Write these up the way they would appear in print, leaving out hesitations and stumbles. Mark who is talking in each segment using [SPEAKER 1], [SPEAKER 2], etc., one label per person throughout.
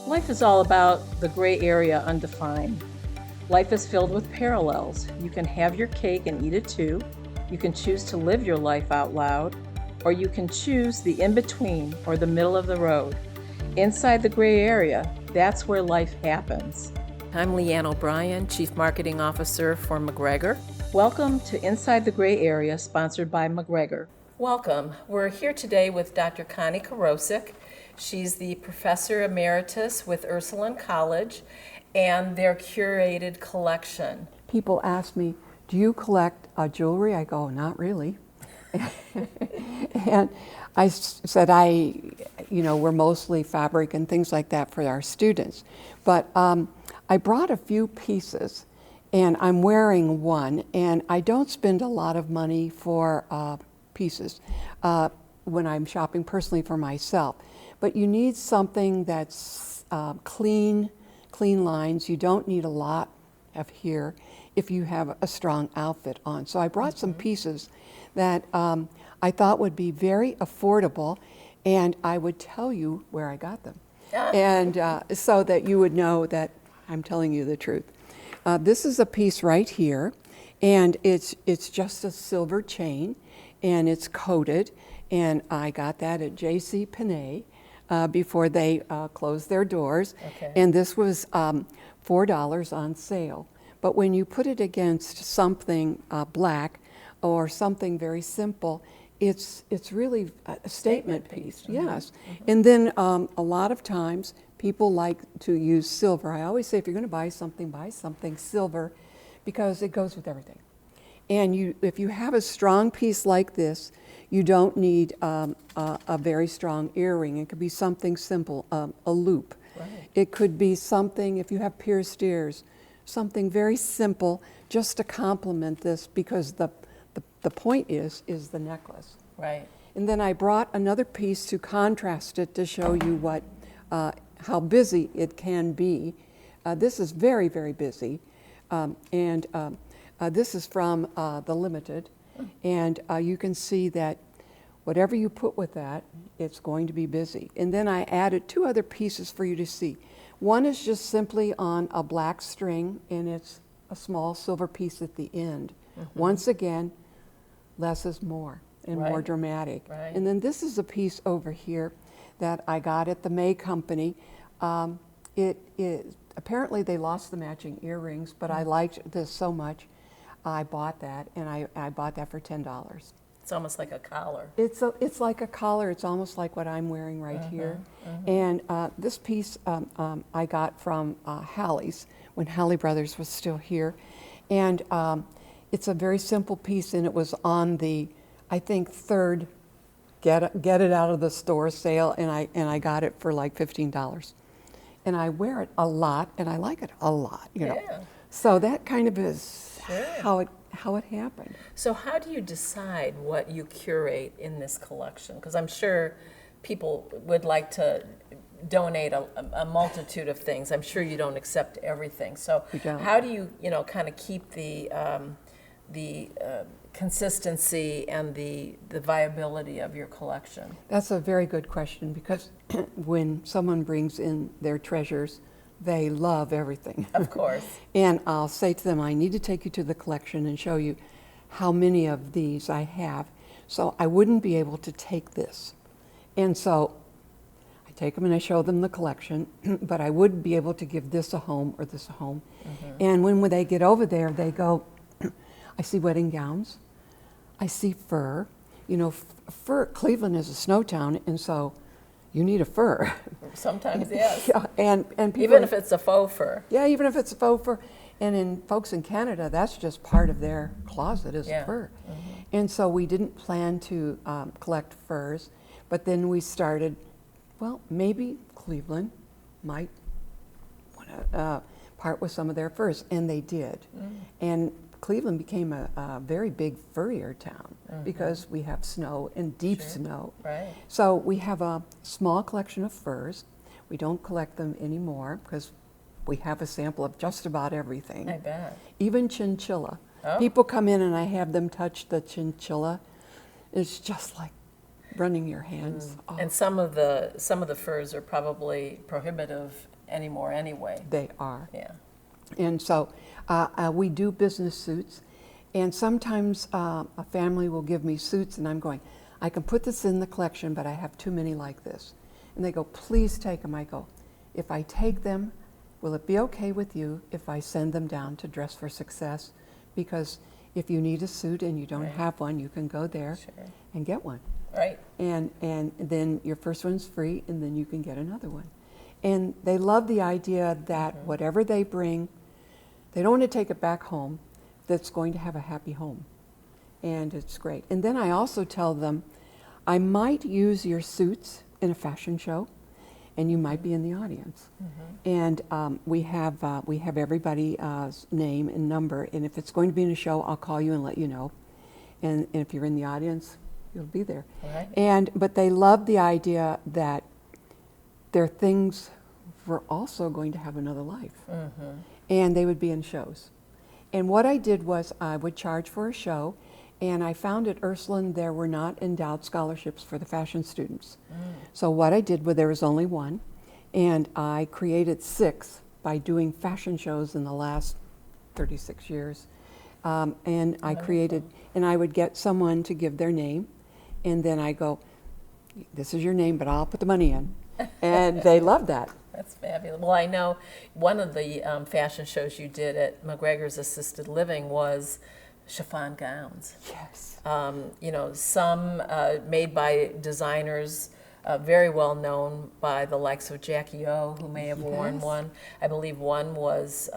[SPEAKER 1] Life is all about the gray area undefined. Life is filled with parallels. You can have your cake and eat it too. You can choose to live your life out loud, or you can choose the in-between or the middle of the road. Inside the gray area, that's where life happens. I'm Leanne O'Brien, Chief Marketing Officer for McGregor. Welcome to Inside the Gray Area, sponsored by McGregor. Welcome. We're here today with Dr. Connie Korosec. She's the Professor Emeritus with Ursuline College and their curated collection.
[SPEAKER 2] People ask me, do you collect jewelry? I go, not really. And I said we're mostly fabric and things like that for our students. But I brought a few pieces, and I'm wearing one, and I don't spend a lot of money for pieces when I'm shopping personally for myself. But you need something that's clean lines. You don't need a lot of here if you have a strong outfit on. So I brought some pieces that I thought would be very affordable, and I would tell you where I got them. And so that you would know that I'm telling you the truth. This is a piece right here, and it's just a silver chain, and it's coated, and I got that at J.C. Penney before they closed their doors.
[SPEAKER 1] Okay.
[SPEAKER 2] And this was $4 on sale. But when you put it against something black or something very simple, it's really a statement piece. Yes. And then a lot of times people like to use silver. I always say if you're going to buy something silver, because it goes with everything. And if you have a strong piece like this, you don't need a very strong earring. It could be something simple, a loop.
[SPEAKER 1] Right.
[SPEAKER 2] It could be something, if you have pierced ears, something very simple just to complement this, because the point is the necklace.
[SPEAKER 1] Right.
[SPEAKER 2] And then I brought another piece to contrast it to show you how busy it can be. This is very, very busy. This is from the Limited. And you can see that whatever you put with that, it's going to be busy. And then I added two other pieces for you to see. One is just simply on a black string, and it's a small silver piece at the end. Once again, less is more and more dramatic.
[SPEAKER 1] Right.
[SPEAKER 2] And then this is a piece over here that I got at the May Company. Apparently they lost the matching earrings, but I liked this so much. I bought that, and I bought that for $10.
[SPEAKER 1] It's almost like a collar.
[SPEAKER 2] It's like a collar. It's almost like what I'm wearing right here. And this piece I got from Hallie's when Hallie Brothers was still here, and it's a very simple piece, and it was on the, I think, third get it out of the store sale, and I got it for like $15. And I wear it a lot, and I like it a lot. You know.
[SPEAKER 1] Yeah.
[SPEAKER 2] So that kind of is
[SPEAKER 1] Sure.
[SPEAKER 2] how it happened.
[SPEAKER 1] So how do you decide what you curate in this collection? Because I'm sure people would like to donate a multitude of things. I'm sure you don't accept everything. So
[SPEAKER 2] We don't.
[SPEAKER 1] how do you kind of keep the consistency and the viability of your collection?
[SPEAKER 2] That's a very good question, because when someone brings in their treasures, they love everything.
[SPEAKER 1] Of course.
[SPEAKER 2] And I'll say to them, I need to take you to the collection and show you how many of these I have. So I wouldn't be able to take this. And so I take them and I show them the collection, but I wouldn't be able to give this a home or this a home. And when they get over there, they go, I see wedding gowns, I see fur. You know, fur, Cleveland is a snow town, and so you need a fur.
[SPEAKER 1] Sometimes, yes.
[SPEAKER 2] Yeah, and people,
[SPEAKER 1] Even if it's a faux fur.
[SPEAKER 2] yeah, even if it's a faux fur. And in folks in Canada, that's just part of their closet is fur. And so we didn't plan to collect furs, but then we started, well, maybe Cleveland might want to part with some of their furs, and they did. And Cleveland became a very big furrier town because we have snow and deep snow.
[SPEAKER 1] Right.
[SPEAKER 2] So we have a small collection of furs. We don't collect them anymore because we have a sample of just about everything.
[SPEAKER 1] I bet.
[SPEAKER 2] Even chinchilla.
[SPEAKER 1] Oh.
[SPEAKER 2] People come in and I have them touch the chinchilla. It's just like running your hands. Oh,
[SPEAKER 1] And some of the furs are probably prohibitive anymore anyway.
[SPEAKER 2] they are.
[SPEAKER 1] Yeah.
[SPEAKER 2] And so we do business suits, and sometimes a family will give me suits, and I'm going, I can put this in the collection, but I have too many like this. And they go, please take them. I go, if I take them, will it be okay with you if I send them down to Dress for Success? Because if you need a suit and you don't
[SPEAKER 1] Right.
[SPEAKER 2] have one, you can go there
[SPEAKER 1] Sure.
[SPEAKER 2] and get one.
[SPEAKER 1] Right.
[SPEAKER 2] And then your first one's free, and then you can get another one. And they love the idea that whatever they bring, they don't want to take it back home, that's going to have a happy home. And it's great. And then I also tell them, I might use your suits in a fashion show, and you might be in the audience. And we have everybody's name and number, and if it's going to be in a show, I'll call you and let you know. And if you're in the audience, you'll be there.
[SPEAKER 1] Right.
[SPEAKER 2] But they love the idea that their things were also going to have another life, and they would be in shows. And what I did was I would charge for a show, and I found at Ursuline there were not endowed scholarships for the fashion students. So what I did was there was only one, and I created 6 by doing fashion shows in the last 36 years. And I created, and I would get someone to give their name, and then I go, this is your name, but I'll put the money in. And they love that.
[SPEAKER 1] That's fabulous. Well, I know one of the fashion shows you did at McGregor's Assisted Living was chiffon gowns.
[SPEAKER 2] Yes.
[SPEAKER 1] You know, some made by designers very well known by the likes of Jackie O, who may have worn
[SPEAKER 2] Yes.
[SPEAKER 1] one. I believe one was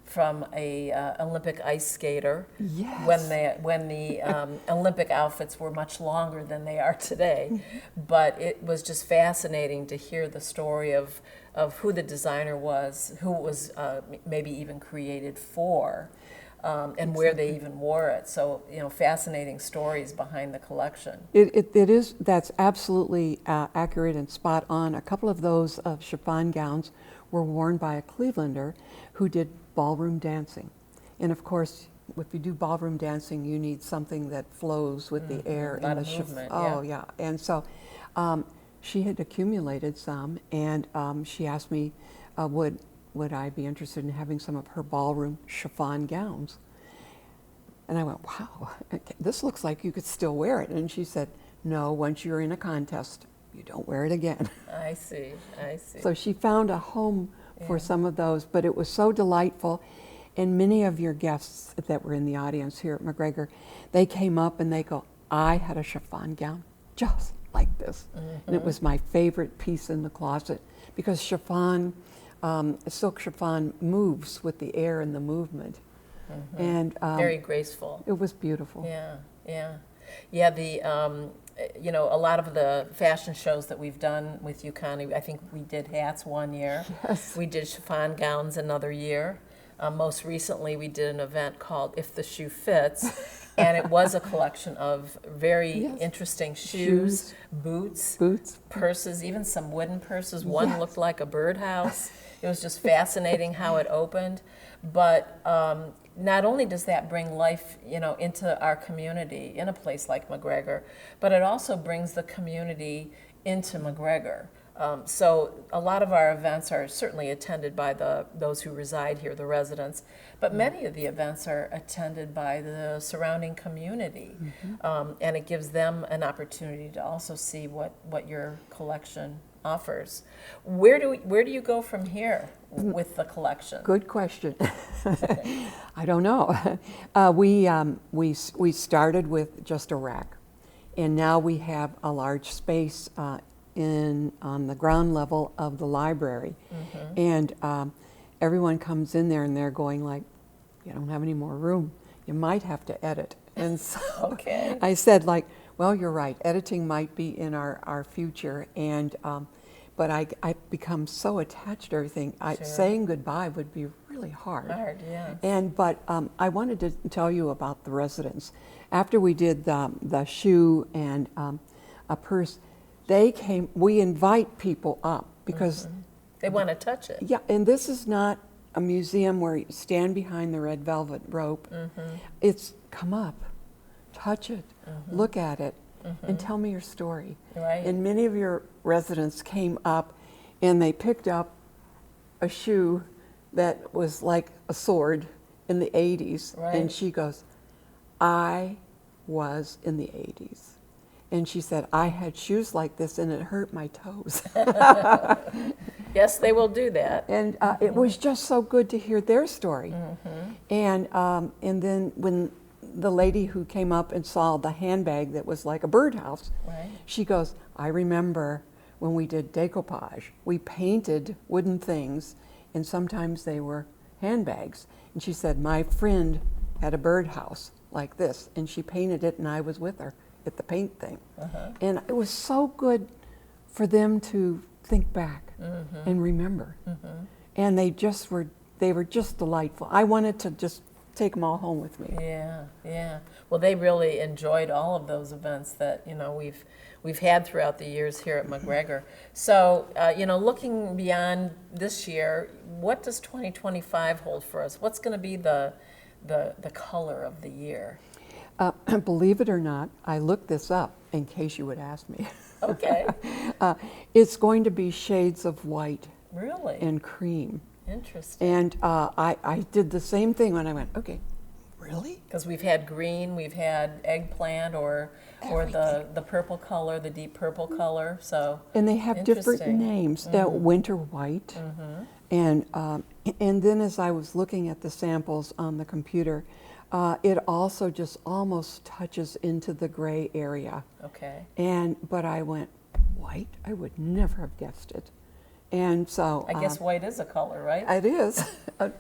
[SPEAKER 1] from a Olympic ice skater.
[SPEAKER 2] Yes.
[SPEAKER 1] When the Olympic outfits were much longer than they are today. But it was just fascinating to hear the story of who the designer was, who it was maybe even created for. And where they even wore it. So, you know, fascinating stories behind the collection.
[SPEAKER 2] It is, that's absolutely accurate and spot on. A couple of those chiffon gowns were worn by a Clevelander who did ballroom dancing. And of course, if you do ballroom dancing, you need something that flows with the air.
[SPEAKER 1] A lot
[SPEAKER 2] and
[SPEAKER 1] of
[SPEAKER 2] the
[SPEAKER 1] movement,
[SPEAKER 2] Oh, yeah. And so she had accumulated some, and she asked me, would I be interested in having some of her ballroom chiffon gowns? And I went, wow, this looks like you could still wear it. And she said, no, once you're in a contest, you don't wear it again.
[SPEAKER 1] I see, I see.
[SPEAKER 2] So she found a home for some of those, but it was so delightful. And many of your guests that were in the audience here at McGregor, they came up and they go, I had a chiffon gown just like this. And it was my favorite piece in the closet because chiffon, silk chiffon moves with the air and the movement. And
[SPEAKER 1] Very graceful.
[SPEAKER 2] it was beautiful.
[SPEAKER 1] Yeah, yeah. Yeah, the, you know, a lot of the fashion shows that we've done with you, Connie, I think we did hats one year.
[SPEAKER 2] Yes.
[SPEAKER 1] We did chiffon gowns another year. Most recently, we did an event called If the Shoe Fits, and it was a collection of very interesting shoes, boots, purses, even some wooden purses. One looked like a birdhouse. It was just fascinating how it opened. But not only does that bring life, you know, into our community in a place like McGregor, but it also brings the community into McGregor. So a lot of our events are certainly attended by those who reside here, the residents, but many of the events are attended by the surrounding community, and it gives them an opportunity to also see what your collection offers. Where do you go from here with the collection?
[SPEAKER 2] Good question. I don't know. We started with just a rack, and now we have a large space on the ground level of the library, and everyone comes in there and they're going like, you don't have any more room. You might have to edit. And so I said like, well, you're right. Editing might be in our future, and but I've become so attached to everything. Saying goodbye would be really hard.
[SPEAKER 1] Yeah.
[SPEAKER 2] But I wanted to tell you about the residents. After we did the shoe and a purse, they came. We invite people up because
[SPEAKER 1] they want to touch it.
[SPEAKER 2] Yeah, and this is not a museum where you stand behind the red velvet rope. It's come up, touch it, look at it. and tell me your story.
[SPEAKER 1] Right.
[SPEAKER 2] And many of your residents came up and they picked up a shoe that was like a sword in the 80s.
[SPEAKER 1] Right.
[SPEAKER 2] And she goes, I was in the 80s. And she said, I had shoes like this and it hurt my toes.
[SPEAKER 1] Yes, they will do that.
[SPEAKER 2] And it was just so good to hear their story. And then when the lady who came up and saw the handbag that was like a birdhouse,
[SPEAKER 1] Right.
[SPEAKER 2] she goes, I remember when we did decoupage, we painted wooden things and sometimes they were handbags. And she said, my friend had a birdhouse like this and she painted it and I was with her at the paint thing. And it was so good for them to think back and remember. And they were just delightful. I wanted to just take them all home with me.
[SPEAKER 1] Yeah, yeah. Well, they really enjoyed all of those events that we've had throughout the years here at McGregor. So, looking beyond this year, what does 2025 hold for us? What's going to be the color of the year?
[SPEAKER 2] Believe it or not, I looked this up in case you would ask me.
[SPEAKER 1] Okay.
[SPEAKER 2] It's going to be shades of white
[SPEAKER 1] Really?
[SPEAKER 2] and cream.
[SPEAKER 1] Interesting.
[SPEAKER 2] And I did the same thing when I went, okay, really?
[SPEAKER 1] Because we've had green, we've had eggplant, or the purple color, the deep purple color. So
[SPEAKER 2] And they have different
[SPEAKER 1] interesting.
[SPEAKER 2] names. Winter white. And then as I was looking at the samples on the computer, it also just almost touches into the gray area.
[SPEAKER 1] Okay.
[SPEAKER 2] But I went, white? I would never have guessed it. And so
[SPEAKER 1] I guess white is a color, right?
[SPEAKER 2] it is.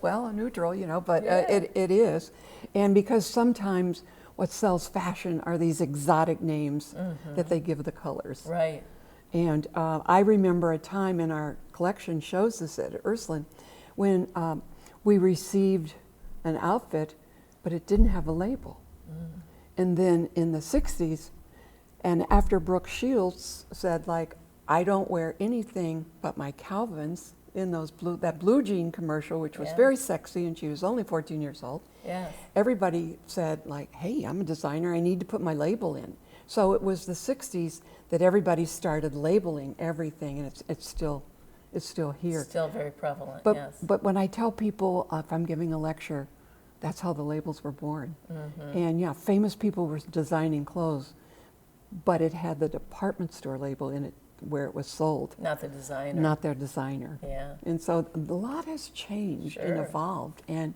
[SPEAKER 2] Well, a neutral, but
[SPEAKER 1] Yeah.
[SPEAKER 2] it is. And because sometimes what sells fashion are these exotic names that they give the colors.
[SPEAKER 1] Right.
[SPEAKER 2] And I remember a time in our collection shows this at Ursuline when we received an outfit, but it didn't have a label. And then in the 60s, and after Brooke Shields said, like, I don't wear anything but my Calvins in that blue jean commercial, which was
[SPEAKER 1] Yeah.
[SPEAKER 2] very sexy, and she was only 14 years old.
[SPEAKER 1] Yes.
[SPEAKER 2] Everybody said, like, hey, I'm a designer, I need to put my label in. So it was the 60s that everybody started labeling everything, and it's still here.
[SPEAKER 1] Still very prevalent.
[SPEAKER 2] But
[SPEAKER 1] Yes.
[SPEAKER 2] but when I tell people if I'm giving a lecture, that's how the labels were born. And yeah, famous people were designing clothes, but it had the department store label in it where it was sold,
[SPEAKER 1] Not the designer.
[SPEAKER 2] not their designer.
[SPEAKER 1] Yeah.
[SPEAKER 2] And so a lot has changed and
[SPEAKER 1] Sure.
[SPEAKER 2] evolved. And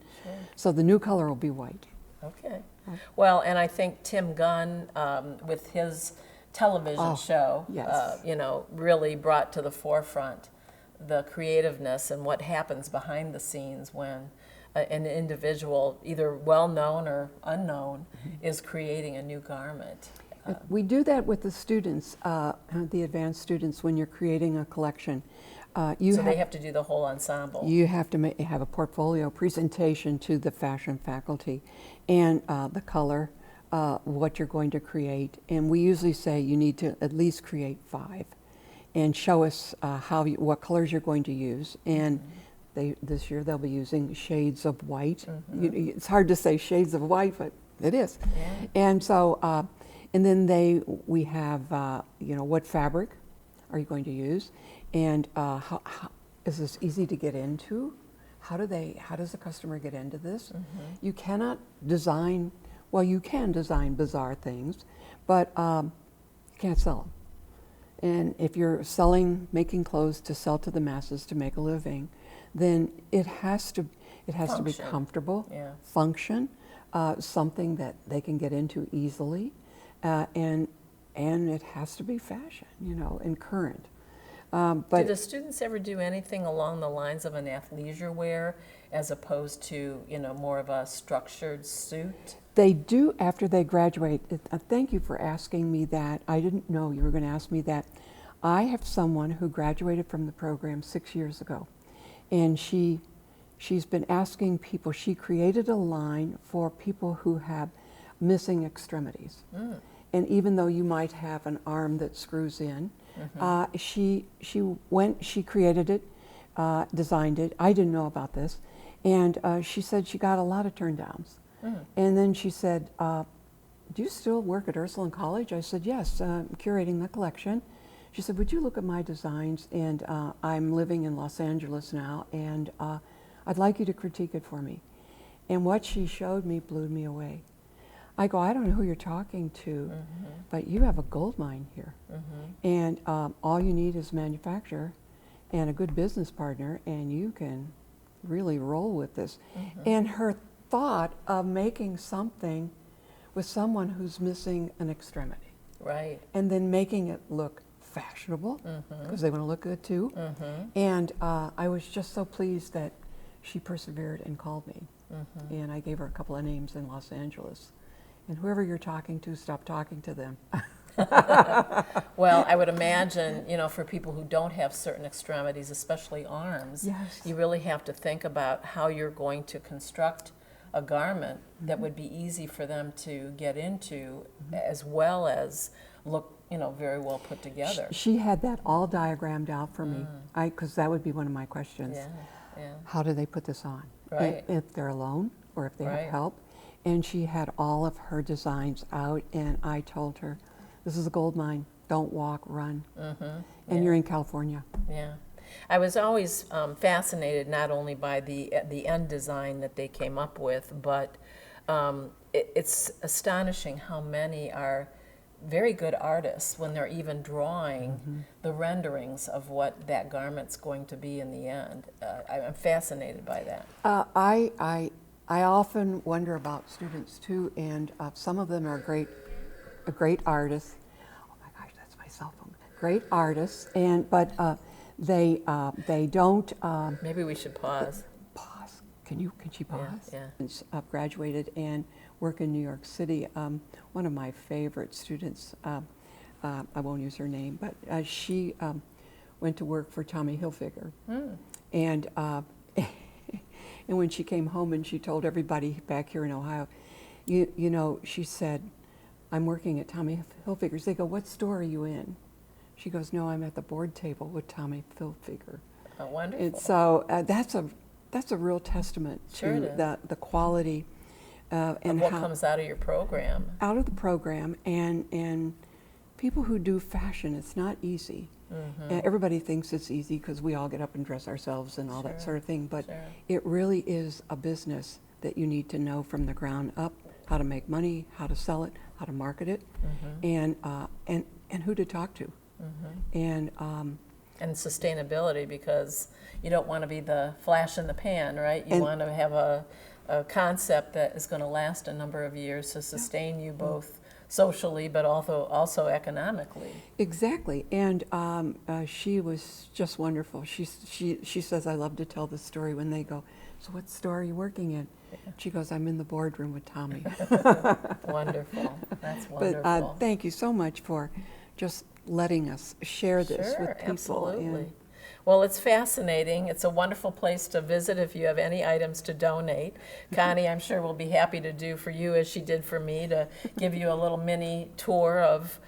[SPEAKER 2] so the new color will be white.
[SPEAKER 1] Okay. Well, and I think Tim Gunn, with his television show,
[SPEAKER 2] yes.
[SPEAKER 1] really brought to the forefront the creativeness and what happens behind the scenes when an individual, either well-known or unknown, is creating a new garment.
[SPEAKER 2] We do that with the students, the advanced students, when you're creating a collection.
[SPEAKER 1] They have to do the whole ensemble.
[SPEAKER 2] You have to have a portfolio presentation to the fashion faculty and the color, what you're going to create. And we usually say you need to at least create 5 and show us what colors you're going to use. And this year they'll be using shades of white. It's hard to say shades of white, but it is.
[SPEAKER 1] Yeah.
[SPEAKER 2] And so, and then we have, what fabric are you going to use? And how is this easy to get into? How does the customer get into this? You cannot design, well, you can design bizarre things, but you can't sell them. And if you're making clothes to sell to the masses to make a living, then it has to be comfortable, function, something that they can get into easily, and it has to be fashion, and current. But
[SPEAKER 1] do the students ever do anything along the lines of an athleisure wear as opposed to, more of a structured suit?
[SPEAKER 2] They do after they graduate. Thank you for asking me that. I didn't know you were going to ask me that. I have someone who graduated from the program 6 years ago, and she's been asking people. She created a line for people who have missing extremities. And even though you might have an arm that screws in, she created it, designed it. I didn't know about this, and she said she got a lot of turn downs. And then she said, do you still work at Ursuline College? I said, yes, curating the collection. She said, would you look at my designs? And I'm living in Los Angeles now, and I'd like you to critique it for me. And what she showed me blew me away. I go, I don't know who you're talking to, but you have a gold mine here. And all you need is a manufacturer and a good business partner, and you can really roll with this. And her thought of making something with someone who's missing an extremity.
[SPEAKER 3] Right.
[SPEAKER 2] And then making it look fashionable, because they want to look good too. And I was just so pleased that she persevered and called me. And I gave her a couple of names in Los Angeles. And whoever you're talking to, stop talking to them.
[SPEAKER 3] Well, I would imagine, you know, for people who don't have certain extremities, especially arms,
[SPEAKER 2] Yes.
[SPEAKER 3] you really have to think about how you're going to construct a garment that would be easy for them to get into, as well as look, you know, very well put together.
[SPEAKER 2] She had that all diagrammed out for me, because that would be one of my questions.
[SPEAKER 3] Yeah, yeah.
[SPEAKER 2] How do they put this on?
[SPEAKER 3] Right.
[SPEAKER 2] If they're alone or if they
[SPEAKER 3] Right.
[SPEAKER 2] have help. And she had all of her designs out, and I told her, this is a gold mine. Don't walk, run. And you're in California.
[SPEAKER 3] Yeah. I was always fascinated not only by the end design that they came up with, but it's astonishing how many are very good artists when they're even drawing the renderings of what that garment's going to be in the end. I'm fascinated by that.
[SPEAKER 2] I often wonder about students too, and some of them are great artists. Oh my gosh, that's my cell phone. Great artists, but they don't
[SPEAKER 3] Maybe we should pause.
[SPEAKER 2] pause. Can she pause?
[SPEAKER 3] Yeah.
[SPEAKER 2] I've graduated and work in New York City. One of my favorite students, I won't use her name, but she went to work for Tommy Hilfiger, and and when she came home and she told everybody back here in Ohio, you know, she said, I'm working at Tommy Hilfiger's. They go, what store are you in? She goes, no, I'm at the board table with Tommy Hilfiger.
[SPEAKER 3] Oh, wonderful.
[SPEAKER 2] And so that's a real testament
[SPEAKER 3] Sure it
[SPEAKER 2] to
[SPEAKER 3] is.
[SPEAKER 2] the quality and
[SPEAKER 3] what
[SPEAKER 2] how
[SPEAKER 3] comes out of your program.
[SPEAKER 2] out of the program, and people who do fashion, it's not easy. Everybody thinks it's easy because we all get up and dress ourselves and all that sort of thing, but
[SPEAKER 3] Sure.
[SPEAKER 2] it really is a business that you need to know from the ground up how to make money, how to sell it, how to market it, and who to talk to. And
[SPEAKER 3] sustainability, because you don't want to be the flash in the pan, right? You
[SPEAKER 2] And-
[SPEAKER 3] want to have a concept that is going to last a number of years to sustain you both socially, but also economically.
[SPEAKER 2] exactly, and she was just wonderful. She says, I love to tell the story when they go, so what store are you working in? She goes, I'm in the boardroom with Tommy.
[SPEAKER 3] Wonderful. That's
[SPEAKER 2] But
[SPEAKER 3] wonderful.
[SPEAKER 2] thank you so much for just letting us share this
[SPEAKER 3] Sure,
[SPEAKER 2] with people.
[SPEAKER 3] absolutely.
[SPEAKER 2] And
[SPEAKER 3] Well, it's fascinating. It's a wonderful place to visit if you have any items to donate. Connie, I'm sure will be happy to do for you as she did for me, to give you a little mini tour of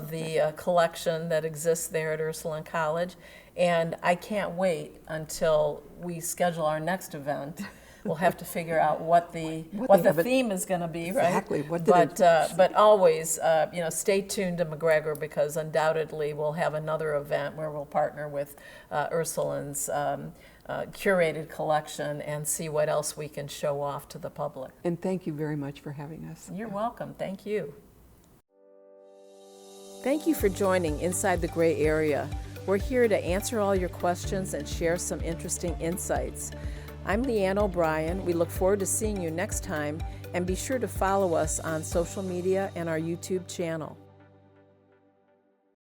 [SPEAKER 3] the collection that exists there at Ursuline College. And I can't wait until we schedule our next event. We'll have to figure out what the theme is going to be, right?
[SPEAKER 2] Exactly.
[SPEAKER 3] But always, you know, stay tuned to McGregor, because undoubtedly we'll have another event where we'll partner with Ursuline's curated collection and see what else we can show off to the public.
[SPEAKER 2] And thank you very much for having us.
[SPEAKER 3] You're welcome. Thank you.
[SPEAKER 1] Thank you for joining Inside the Gray Area. We're here to answer all your questions and share some interesting insights. I'm Leanne O'Brien. We look forward to seeing you next time, and be sure to follow us on social media and our YouTube channel.